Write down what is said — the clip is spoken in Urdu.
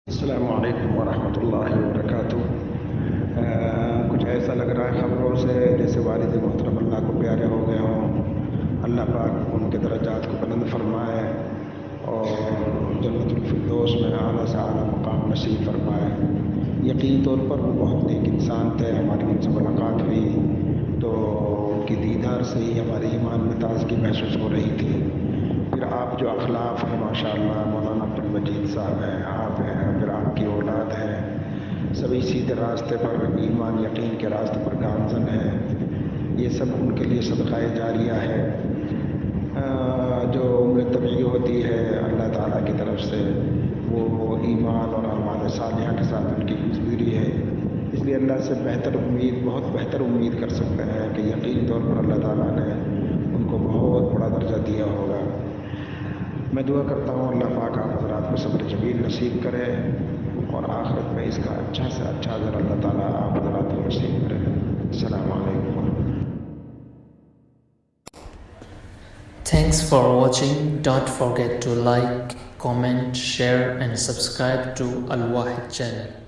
السلام علیکم ورحمۃ اللہ وبرکاتہ۔ کچھ ایسا لگ رہا ہے خبروں سے جیسے والد محترم اللہ کو پیارے ہو گئے ہوں۔ اللہ پاک ان کے درجات کو بلند فرمائے اور جنت الفردوس میں اعلیٰ سے اعلیٰ مقام نصیب فرمائے۔ یقینی طور پر وہ بہت نیک انسان تھے، ہماری ان سے ملاقات ہوئی تو ان کی دیدار سے ہی ہمارے ایمان میں تازگی محسوس ہو رہی تھی۔ پھر آپ جو اخلاق ہیں ماشاءاللہ، مولانا عبدالمجید صاحب ہیں، آپ ہیں، پھر آپ کی اولاد ہے، سبھی سیدھے راستے پر، ایمان یقین کے راستے پر گامزن ہیں۔ یہ سب ان کے لیے صدقہ جاریہ ہے۔ جو عمر طبعی ہوتی ہے اللہ تعالیٰ کی طرف سے، وہ ایمان اور اعمال صالحہ کے ساتھ ان کی گزری ہے۔ اس لیے اللہ سے بہتر امید، بہت بہتر امید کر سکتے ہیں کہ یقینی طور پر اللہ تعالیٰ نے ان کو بہت بڑا درجہ دیا ہوگا۔ میں دعا کرتا ہوں اللہ پاک آپ حضرات کو صبر جمیل نصیب کرے اور آخرت میں اس کا اچھا سے اچھا اجر اللہ تعالیٰ آپ حضرات کو نصیب کرے۔ السلام علیکم۔ Thanks for watching. Don't forget to like, comment, share and subscribe to Al Wahid channel.